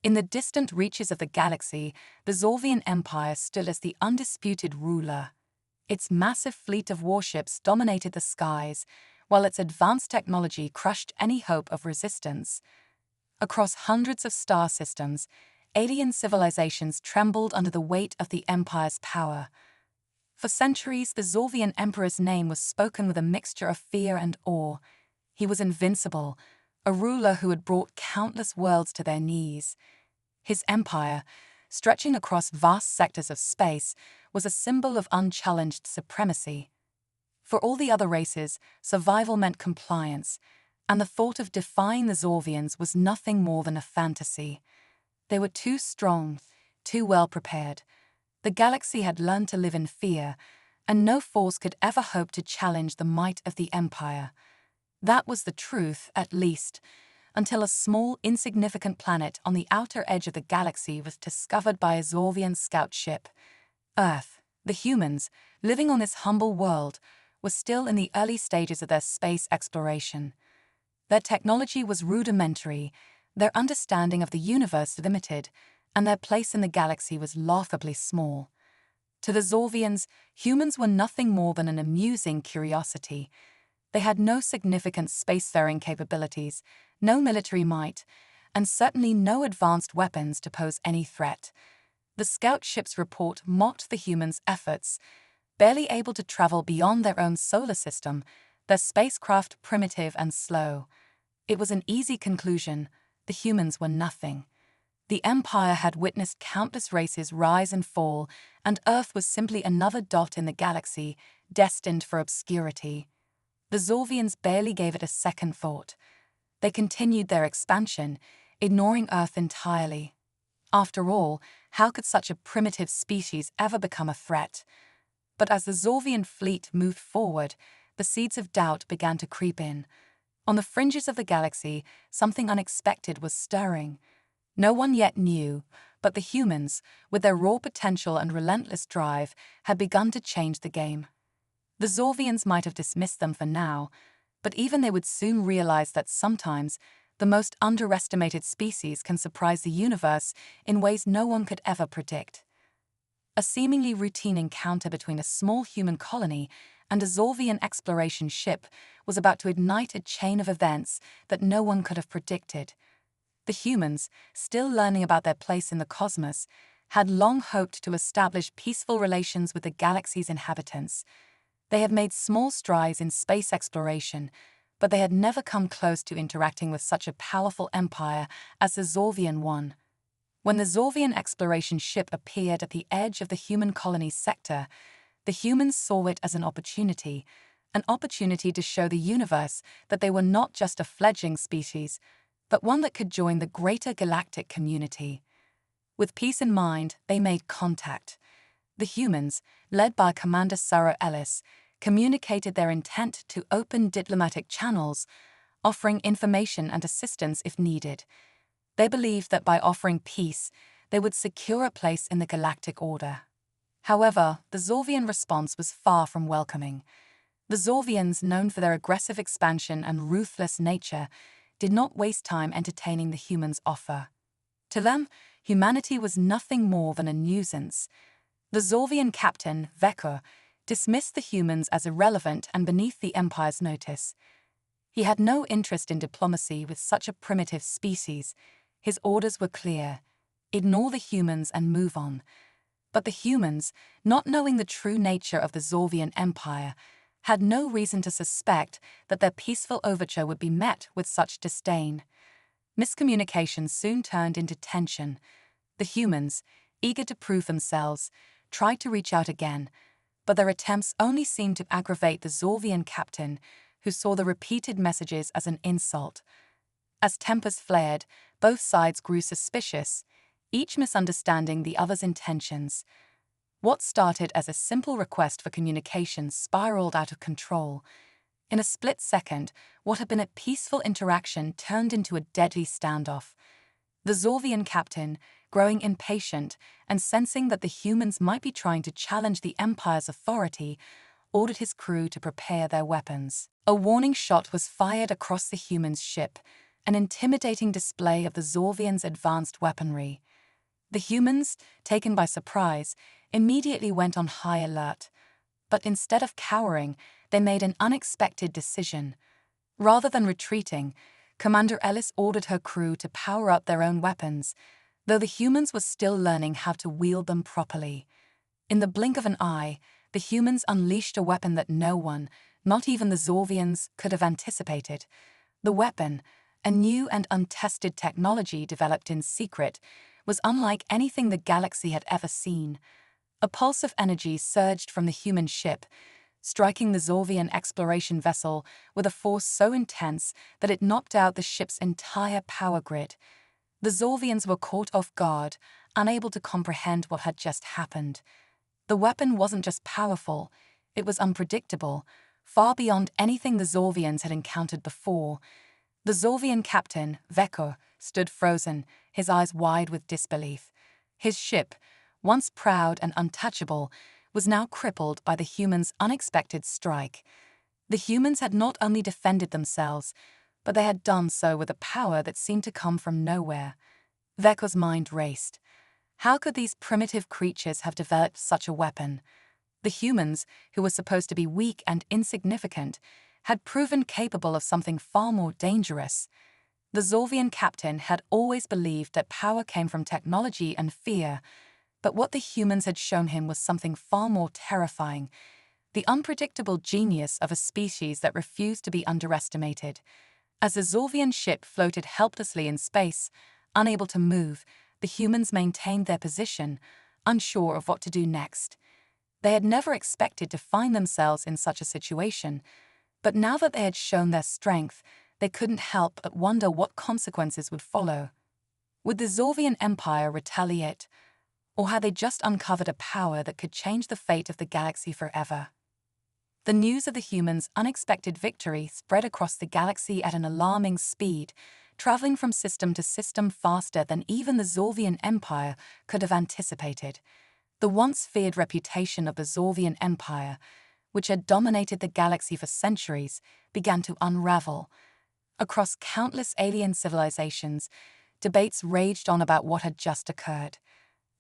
In the distant reaches of the galaxy, the Zorvian Empire stood as the undisputed ruler. Its massive fleet of warships dominated the skies, while its advanced technology crushed any hope of resistance. Across hundreds of star systems, alien civilizations trembled under the weight of the Empire's power. For centuries, the Zorvian Emperor's name was spoken with a mixture of fear and awe. He was invincible, a ruler who had brought countless worlds to their knees. His empire, stretching across vast sectors of space, was a symbol of unchallenged supremacy. For all the other races, survival meant compliance, and the thought of defying the Zorvians was nothing more than a fantasy. They were too strong, too well prepared. The galaxy had learned to live in fear, and no force could ever hope to challenge the might of the Empire. That was the truth, at least, until a small, insignificant planet on the outer edge of the galaxy was discovered by a Zorvian scout ship. Earth, the humans, living on this humble world, were still in the early stages of their space exploration. Their technology was rudimentary, their understanding of the universe limited, and their place in the galaxy was laughably small. To the Zorvians, humans were nothing more than an amusing curiosity. They had no significant spacefaring capabilities, no military might, and certainly no advanced weapons to pose any threat. The scout ship's report mocked the humans' efforts. Barely able to travel beyond their own solar system, their spacecraft primitive and slow. It was an easy conclusion: the humans were nothing. The Empire had witnessed countless races rise and fall, and Earth was simply another dot in the galaxy, destined for obscurity. The Zorvians barely gave it a second thought. They continued their expansion, ignoring Earth entirely. After all, how could such a primitive species ever become a threat? But as the Zorvian fleet moved forward, the seeds of doubt began to creep in. On the fringes of the galaxy, something unexpected was stirring. No one yet knew, but the humans, with their raw potential and relentless drive, had begun to change the game. The Zorvians might have dismissed them for now, but even they would soon realize that sometimes the most underestimated species can surprise the universe in ways no one could ever predict. A seemingly routine encounter between a small human colony and a Zorvian exploration ship was about to ignite a chain of events that no one could have predicted. The humans, still learning about their place in the cosmos, had long hoped to establish peaceful relations with the galaxy's inhabitants. They had made small strides in space exploration, but they had never come close to interacting with such a powerful empire as the Zorvian one. When the Zorvian exploration ship appeared at the edge of the human colony's sector, the humans saw it as an opportunity to show the universe that they were not just a fledgling species, but one that could join the greater galactic community. With peace in mind, they made contact. The humans, led by Commander Sarah Ellis, communicated their intent to open diplomatic channels, offering information and assistance if needed. They believed that by offering peace, they would secure a place in the galactic order. However, the Zorvian response was far from welcoming. The Zorvians, known for their aggressive expansion and ruthless nature, did not waste time entertaining the humans' offer. To them, humanity was nothing more than a nuisance. The Zorvian captain, Vekur, dismissed the humans as irrelevant and beneath the Empire's notice. He had no interest in diplomacy with such a primitive species. His orders were clear: ignore the humans and move on. But the humans, not knowing the true nature of the Zorvian Empire, had no reason to suspect that their peaceful overture would be met with such disdain. Miscommunication soon turned into tension. The humans, eager to prove themselves, tried to reach out again, but their attempts only seemed to aggravate the Zorvian captain, who saw the repeated messages as an insult. As tempers flared, both sides grew suspicious, each misunderstanding the other's intentions. What started as a simple request for communication spiraled out of control. In a split second, what had been a peaceful interaction turned into a deadly standoff. The Zorvian captain, growing impatient and sensing that the humans might be trying to challenge the Empire's authority, ordered his crew to prepare their weapons. A warning shot was fired across the humans' ship, an intimidating display of the Zorvians' advanced weaponry. The humans, taken by surprise, immediately went on high alert. But instead of cowering, they made an unexpected decision. Rather than retreating, Commander Ellis ordered her crew to power up their own weapons, though the humans were still learning how to wield them properly. In the blink of an eye, the humans unleashed a weapon that no one, not even the Zorvians, could have anticipated. The weapon, a new and untested technology developed in secret, was unlike anything the galaxy had ever seen. A pulse of energy surged from the human ship, striking the Zorvian exploration vessel with a force so intense that it knocked out the ship's entire power grid. The Zorvians were caught off guard, unable to comprehend what had just happened. The weapon wasn't just powerful, it was unpredictable, far beyond anything the Zorvians had encountered before. The Zorvian captain, Vekor, stood frozen, his eyes wide with disbelief. His ship, once proud and untouchable, was now crippled by the humans' unexpected strike. The humans had not only defended themselves, but they had done so with a power that seemed to come from nowhere. Vekor's mind raced. How could these primitive creatures have developed such a weapon? The humans, who were supposed to be weak and insignificant, had proven capable of something far more dangerous. The Zorvian captain had always believed that power came from technology and fear, but what the humans had shown him was something far more terrifying: the unpredictable genius of a species that refused to be underestimated. As the Zorvian ship floated helplessly in space, unable to move, the humans maintained their position, unsure of what to do next. They had never expected to find themselves in such a situation, but now that they had shown their strength, they couldn't help but wonder what consequences would follow. Would the Zorvian Empire retaliate, or had they just uncovered a power that could change the fate of the galaxy forever? The news of the humans' unexpected victory spread across the galaxy at an alarming speed, traveling from system to system faster than even the Zorvian Empire could have anticipated. The once feared reputation of the Zorvian Empire, which had dominated the galaxy for centuries, began to unravel. Across countless alien civilizations, debates raged on about what had just occurred.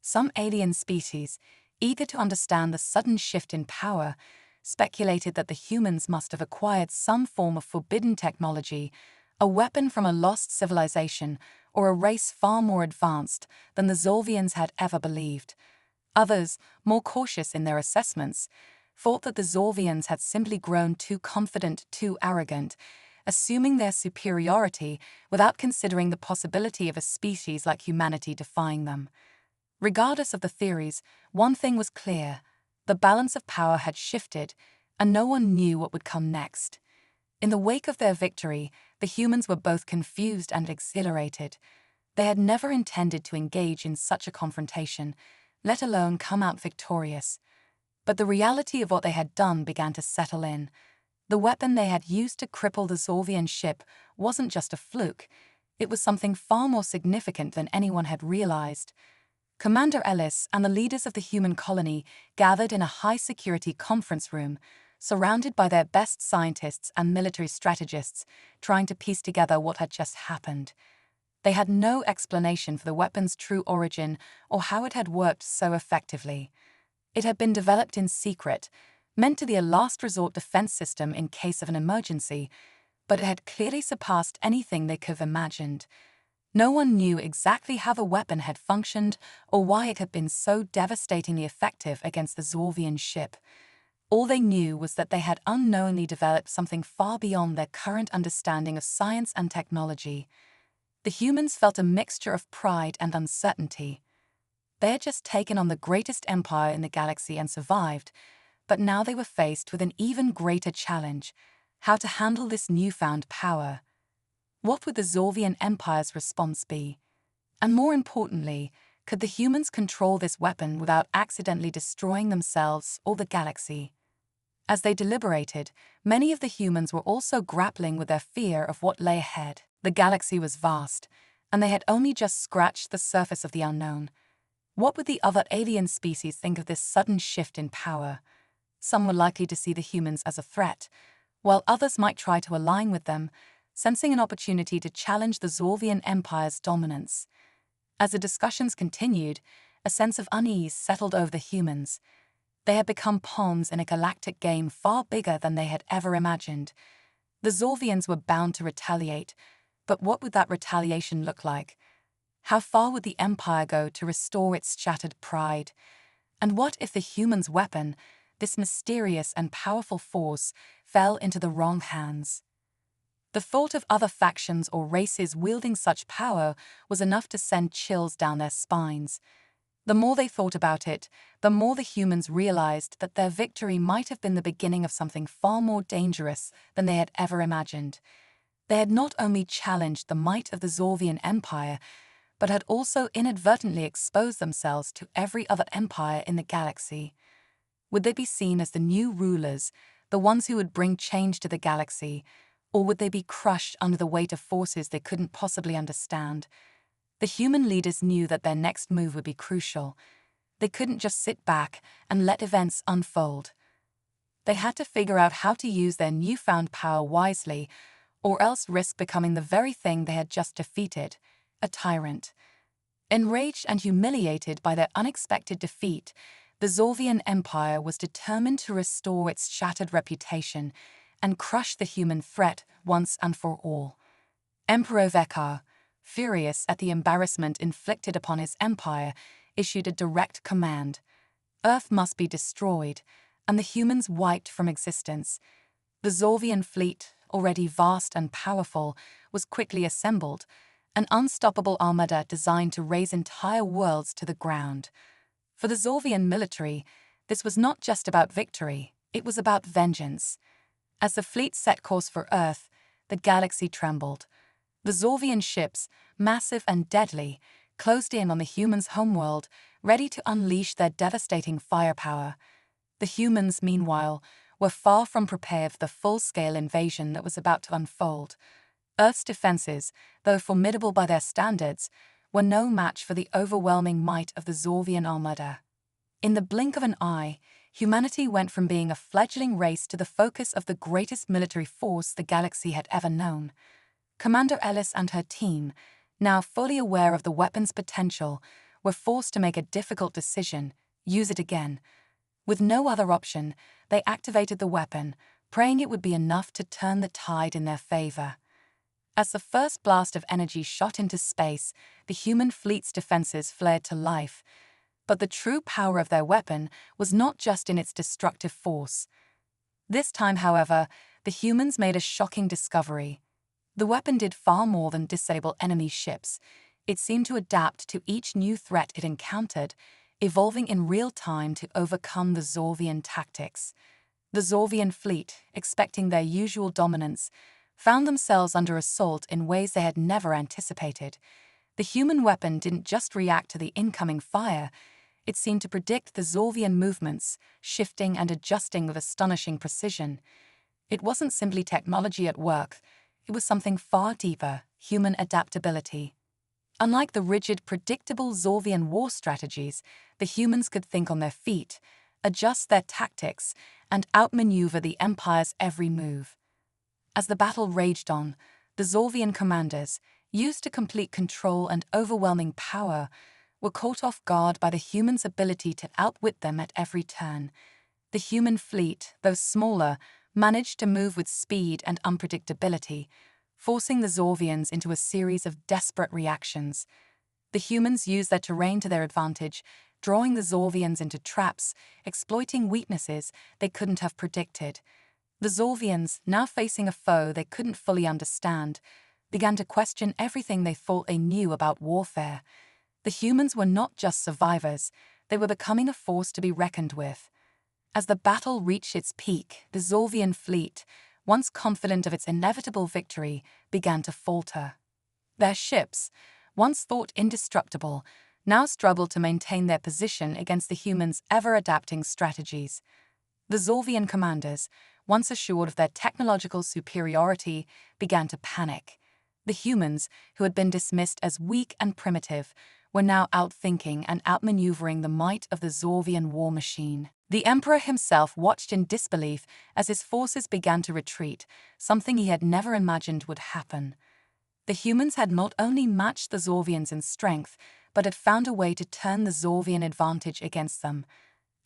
Some alien species, eager to understand the sudden shift in power, speculated that the humans must have acquired some form of forbidden technology, a weapon from a lost civilization, or a race far more advanced than the Zorvians had ever believed. Others, more cautious in their assessments, thought that the Zorvians had simply grown too confident, too arrogant, assuming their superiority without considering the possibility of a species like humanity defying them. Regardless of the theories, one thing was clear: the balance of power had shifted, and no one knew what would come next. In the wake of their victory, the humans were both confused and exhilarated. They had never intended to engage in such a confrontation, let alone come out victorious. But the reality of what they had done began to settle in. The weapon they had used to cripple the Zorvian ship wasn't just a fluke, it was something far more significant than anyone had realized. Commander Ellis and the leaders of the human colony gathered in a high-security conference room, surrounded by their best scientists and military strategists, trying to piece together what had just happened. They had no explanation for the weapon's true origin or how it had worked so effectively. It had been developed in secret, meant to be a last-resort defense system in case of an emergency, but it had clearly surpassed anything they could have imagined. No one knew exactly how the weapon had functioned or why it had been so devastatingly effective against the Zorvian ship. All they knew was that they had unknowingly developed something far beyond their current understanding of science and technology. The humans felt a mixture of pride and uncertainty. They had just taken on the greatest empire in the galaxy and survived, but now they were faced with an even greater challenge: how to handle this newfound power. What would the Zorvian Empire's response be? And more importantly, could the humans control this weapon without accidentally destroying themselves or the galaxy? As they deliberated, many of the humans were also grappling with their fear of what lay ahead. The galaxy was vast, and they had only just scratched the surface of the unknown. What would the other alien species think of this sudden shift in power? Some were likely to see the humans as a threat, while others might try to align with them, sensing an opportunity to challenge the Zorvian Empire's dominance. As the discussions continued, a sense of unease settled over the humans. They had become pawns in a galactic game far bigger than they had ever imagined. The Zorvians were bound to retaliate, but what would that retaliation look like? How far would the Empire go to restore its shattered pride? And what if the humans' weapon, this mysterious and powerful force, fell into the wrong hands? The thought of other factions or races wielding such power was enough to send chills down their spines. The more they thought about it, the more the humans realized that their victory might have been the beginning of something far more dangerous than they had ever imagined. They had not only challenged the might of the Zorvian Empire, but had also inadvertently exposed themselves to every other empire in the galaxy. Would they be seen as the new rulers, the ones who would bring change to the galaxy, or would they be crushed under the weight of forces they couldn't possibly understand? The human leaders knew that their next move would be crucial. They couldn't just sit back and let events unfold. They had to figure out how to use their newfound power wisely, or else risk becoming the very thing they had just defeated, a tyrant. Enraged and humiliated by their unexpected defeat, the Zorvian Empire was determined to restore its shattered reputation and crush the human threat once and for all. Emperor Vekar, furious at the embarrassment inflicted upon his empire, issued a direct command. Earth must be destroyed, and the humans wiped from existence. The Zorvian fleet, already vast and powerful, was quickly assembled, an unstoppable armada designed to raze entire worlds to the ground. For the Zorvian military, this was not just about victory, it was about vengeance. As the fleet set course for Earth, the galaxy trembled. The Zorvian ships, massive and deadly, closed in on the humans' homeworld, ready to unleash their devastating firepower. The humans, meanwhile, were far from prepared for the full-scale invasion that was about to unfold. Earth's defenses, though formidable by their standards, were no match for the overwhelming might of the Zorvian armada. In the blink of an eye, humanity went from being a fledgling race to the focus of the greatest military force the galaxy had ever known. Commander Ellis and her team, now fully aware of the weapon's potential, were forced to make a difficult decision: use it again. With no other option, they activated the weapon, praying it would be enough to turn the tide in their favor. As the first blast of energy shot into space, the human fleet's defenses flared to life. But the true power of their weapon was not just in its destructive force. This time, however, the humans made a shocking discovery. The weapon did far more than disable enemy ships. It seemed to adapt to each new threat it encountered, evolving in real time to overcome the Zorvian tactics. The Zorvian fleet, expecting their usual dominance, found themselves under assault in ways they had never anticipated. The human weapon didn't just react to the incoming fire, it seemed to predict the Zorvian movements, shifting and adjusting with astonishing precision. It wasn't simply technology at work, it was something far deeper: human adaptability. Unlike the rigid, predictable Zorvian war strategies, the humans could think on their feet, adjust their tactics, and outmaneuver the Empire's every move. As the battle raged on, the Zorvian commanders, used to complete control and overwhelming power, were caught off guard by the humans' ability to outwit them at every turn. The human fleet, though smaller, managed to move with speed and unpredictability, forcing the Zorvians into a series of desperate reactions. The humans used their terrain to their advantage, drawing the Zorvians into traps, exploiting weaknesses they couldn't have predicted. The Zorvians, now facing a foe they couldn't fully understand, began to question everything they thought they knew about warfare. The humans were not just survivors, they were becoming a force to be reckoned with. As the battle reached its peak, the Zorvian fleet, once confident of its inevitable victory, began to falter. Their ships, once thought indestructible, now struggled to maintain their position against the humans' ever-adapting strategies. The Zorvian commanders, once assured of their technological superiority, began to panic. The humans, who had been dismissed as weak and primitive, were now outthinking and outmaneuvering the might of the Zorvian war machine. The Emperor himself watched in disbelief as his forces began to retreat, something he had never imagined would happen. The humans had not only matched the Zorvians in strength, but had found a way to turn the Zorvian advantage against them.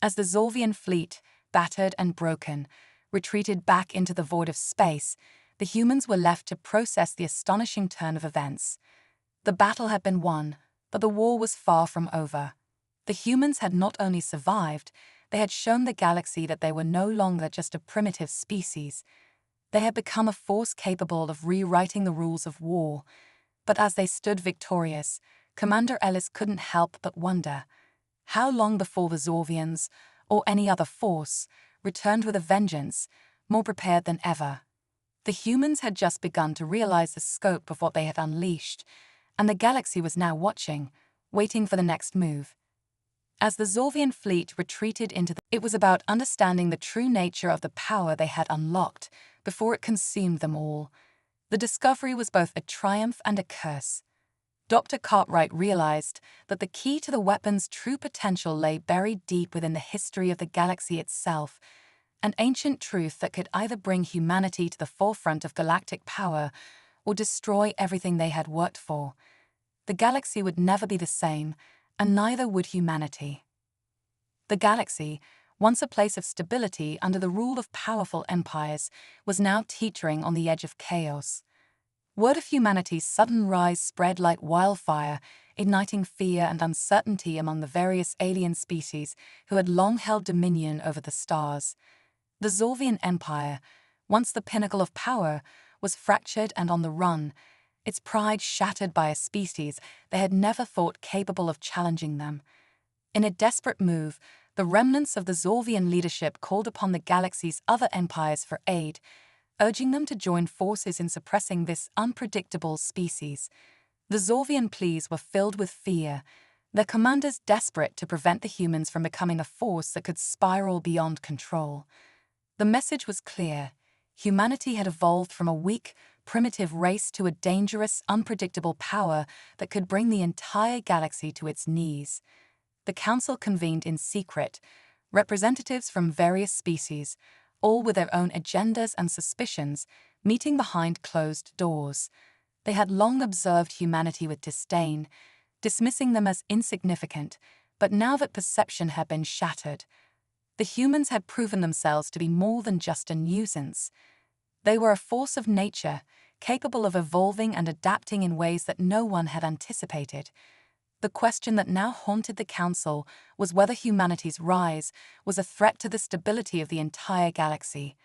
As the Zorvian fleet, battered and broken, retreated back into the void of space, the humans were left to process the astonishing turn of events. The battle had been won, but the war was far from over. The humans had not only survived, they had shown the galaxy that they were no longer just a primitive species. They had become a force capable of rewriting the rules of war. But as they stood victorious, Commander Ellis couldn't help but wonder, how long before the Zorvians, or any other force, returned with a vengeance, more prepared than ever? The humans had just begun to realize the scope of what they had unleashed, and the galaxy was now watching, waiting for the next move. As the Zorvian fleet retreated it was about understanding the true nature of the power they had unlocked before it consumed them all. The discovery was both a triumph and a curse. Dr. Cartwright realized that the key to the weapon's true potential lay buried deep within the history of the galaxy itself, an ancient truth that could either bring humanity to the forefront of galactic power or destroy everything they had worked for. The galaxy would never be the same, and neither would humanity. The galaxy, once a place of stability under the rule of powerful empires, was now teetering on the edge of chaos. Word of humanity's sudden rise spread like wildfire, igniting fear and uncertainty among the various alien species who had long held dominion over the stars. The Zorvian Empire, once the pinnacle of power, was fractured and on the run, its pride shattered by a species they had never thought capable of challenging them. In a desperate move, the remnants of the Zorvian leadership called upon the galaxy's other empires for aid, urging them to join forces in suppressing this unpredictable species. The Zorvian pleas were filled with fear, their commanders desperate to prevent the humans from becoming a force that could spiral beyond control. The message was clear. Humanity had evolved from a weak, primitive race to a dangerous, unpredictable power that could bring the entire galaxy to its knees. The council convened in secret, representatives from various species, all with their own agendas and suspicions, meeting behind closed doors. They had long observed humanity with disdain, dismissing them as insignificant, but now that perception had been shattered, the humans had proven themselves to be more than just a nuisance. They were a force of nature, capable of evolving and adapting in ways that no one had anticipated. The question that now haunted the Council was whether humanity's rise was a threat to the stability of the entire galaxy.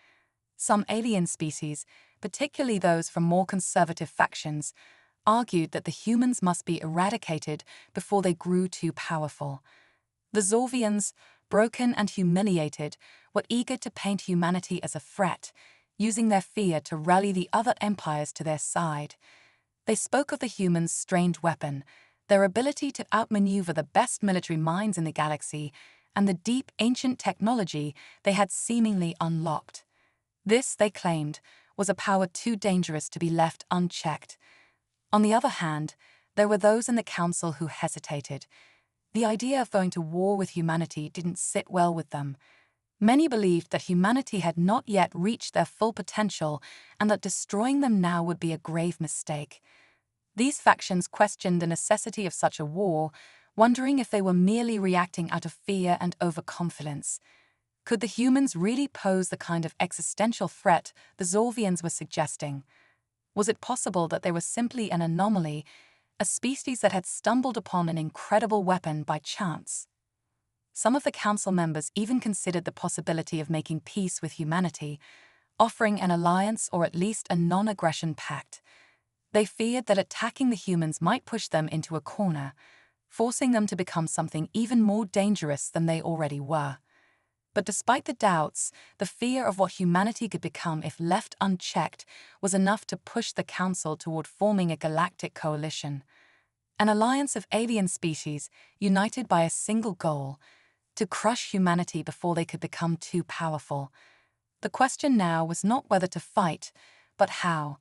Some alien species, particularly those from more conservative factions, argued that the humans must be eradicated before they grew too powerful. The Zorvians, broken and humiliated, were eager to paint humanity as a threat, using their fear to rally the other empires to their side. They spoke of the humans' strange weapon, their ability to outmaneuver the best military minds in the galaxy, and the deep, ancient technology they had seemingly unlocked. This, they claimed, was a power too dangerous to be left unchecked. On the other hand, there were those in the Council who hesitated. The idea of going to war with humanity didn't sit well with them. Many believed that humanity had not yet reached their full potential and that destroying them now would be a grave mistake. These factions questioned the necessity of such a war, wondering if they were merely reacting out of fear and overconfidence. Could the humans really pose the kind of existential threat the Zorvians were suggesting? Was it possible that they were simply an anomaly, a species that had stumbled upon an incredible weapon by chance? Some of the council members even considered the possibility of making peace with humanity, offering an alliance or at least a non-aggression pact. They feared that attacking the humans might push them into a corner, forcing them to become something even more dangerous than they already were. But despite the doubts, the fear of what humanity could become if left unchecked was enough to push the Council toward forming a galactic coalition. An alliance of alien species united by a single goal: to crush humanity before they could become too powerful. The question now was not whether to fight, but how.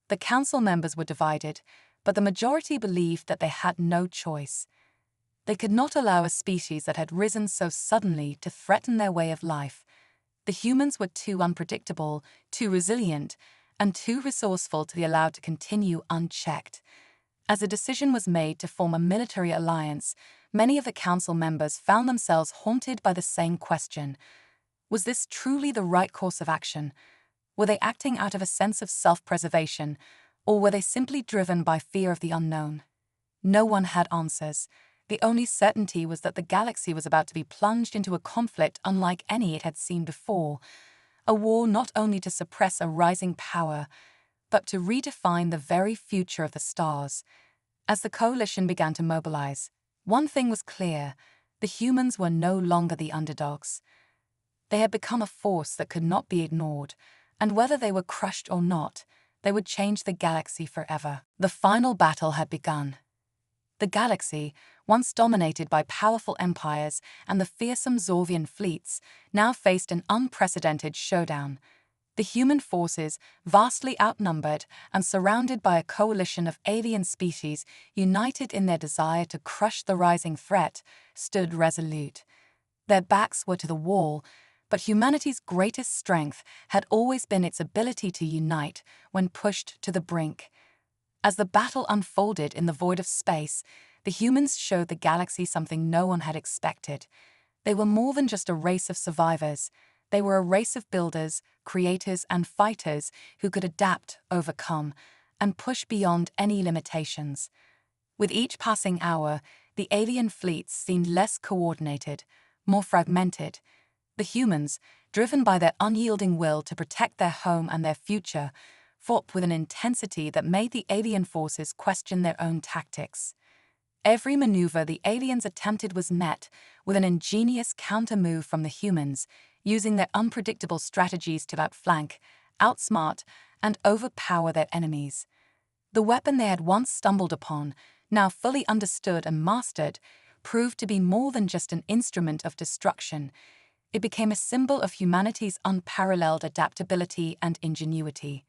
The council members were divided, but the majority believed that they had no choice. They could not allow a species that had risen so suddenly to threaten their way of life. The humans were too unpredictable, too resilient, and too resourceful to be allowed to continue unchecked. As a decision was made to form a military alliance, many of the council members found themselves haunted by the same question. Was this truly the right course of action? Were they acting out of a sense of self-preservation, or were they simply driven by fear of the unknown? No one had answers. The only certainty was that the galaxy was about to be plunged into a conflict unlike any it had seen before, a war not only to suppress a rising power, but to redefine the very future of the stars. As the coalition began to mobilize, one thing was clear: the humans were no longer the underdogs. They had become a force that could not be ignored, and whether they were crushed or not, they would change the galaxy forever. The final battle had begun. The galaxy, once dominated by powerful empires and the fearsome Zorvian fleets, now faced an unprecedented showdown. The human forces, vastly outnumbered and surrounded by a coalition of alien species united in their desire to crush the rising threat, stood resolute. Their backs were to the wall, but humanity's greatest strength had always been its ability to unite when pushed to the brink. As the battle unfolded in the void of space, the humans showed the galaxy something no one had expected. They were more than just a race of survivors. They were a race of builders, creators, and fighters who could adapt, overcome, and push beyond any limitations. With each passing hour, the alien fleets seemed less coordinated, more fragmented. The humans, driven by their unyielding will to protect their home and their future, fought with an intensity that made the alien forces question their own tactics. Every maneuver the aliens attempted was met with an ingenious counter-move from the humans, using their unpredictable strategies to outflank, outsmart, and overpower their enemies. The weapon they had once stumbled upon, now fully understood and mastered, proved to be more than just an instrument of destruction. It became a symbol of humanity's unparalleled adaptability and ingenuity.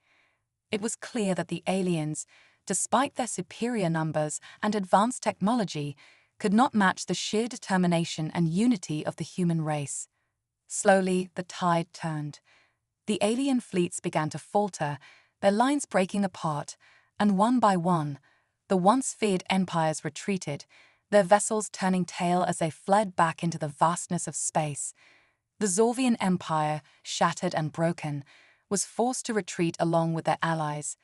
It was clear that the aliens, despite their superior numbers and advanced technology, could not match the sheer determination and unity of the human race. Slowly, the tide turned. The alien fleets began to falter, their lines breaking apart, and one by one, the once feared empires retreated, their vessels turning tail as they fled back into the vastness of space. The Zorvian Empire, shattered and broken, was forced to retreat along with their allies.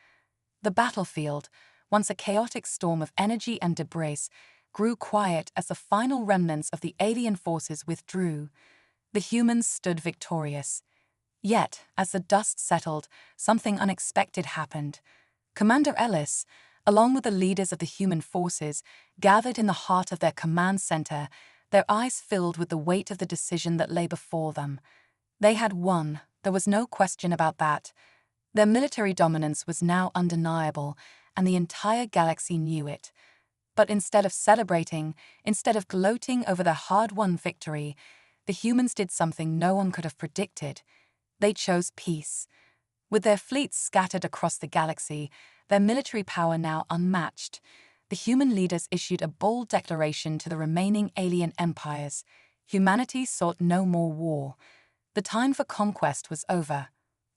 The battlefield, once a chaotic storm of energy and debris, grew quiet as the final remnants of the alien forces withdrew. The humans stood victorious. Yet, as the dust settled, something unexpected happened. Commander Ellis, along with the leaders of the human forces, gathered in the heart of their command center, their eyes filled with the weight of the decision that lay before them. They had won, there was no question about that. Their military dominance was now undeniable, and the entire galaxy knew it. But instead of celebrating, instead of gloating over their hard-won victory, the humans did something no one could have predicted. They chose peace. With their fleets scattered across the galaxy, their military power now unmatched, the human leaders issued a bold declaration to the remaining alien empires. Humanity sought no more war. The time for conquest was over.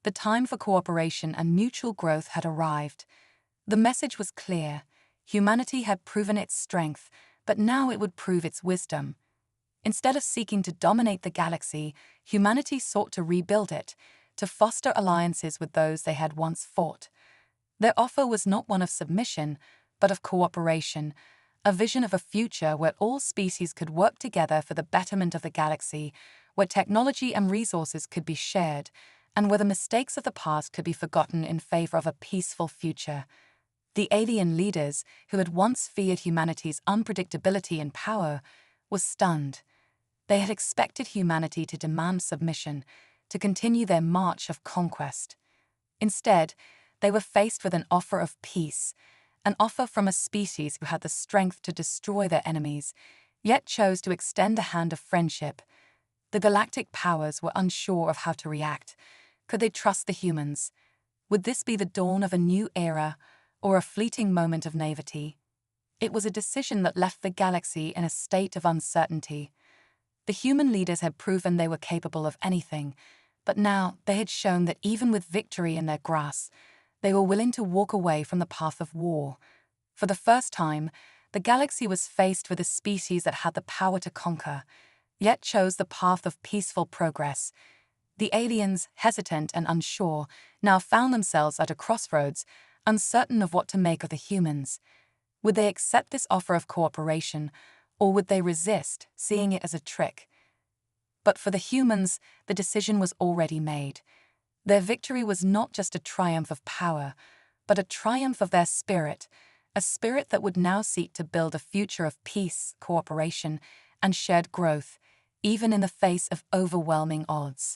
The time for cooperation and mutual growth had arrived. The message was clear. Humanity had proven its strength, but now it would prove its wisdom. Instead of seeking to dominate the galaxy, humanity sought to rebuild it, to foster alliances with those they had once fought. Their offer was not one of submission, but of cooperation, a vision of a future where all species could work together for the betterment of the galaxy, where technology and resources could be shared, and where the mistakes of the past could be forgotten in favor of a peaceful future. The alien leaders, who had once feared humanity's unpredictability and power, were stunned. They had expected humanity to demand submission, to continue their march of conquest. Instead, they were faced with an offer of peace, an offer from a species who had the strength to destroy their enemies, yet chose to extend a hand of friendship. The galactic powers were unsure of how to react. Could they trust the humans? Would this be the dawn of a new era, or a fleeting moment of naivety? It was a decision that left the galaxy in a state of uncertainty. The human leaders had proven they were capable of anything, but now they had shown that even with victory in their grasp, they were willing to walk away from the path of war. For the first time, the galaxy was faced with a species that had the power to conquer, yet chose the path of peaceful progress. The aliens, hesitant and unsure, now found themselves at a crossroads, uncertain of what to make of the humans. Would they accept this offer of cooperation, or would they resist, seeing it as a trick? But for the humans, the decision was already made. Their victory was not just a triumph of power, but a triumph of their spirit, a spirit that would now seek to build a future of peace, cooperation, and shared growth, even in the face of overwhelming odds.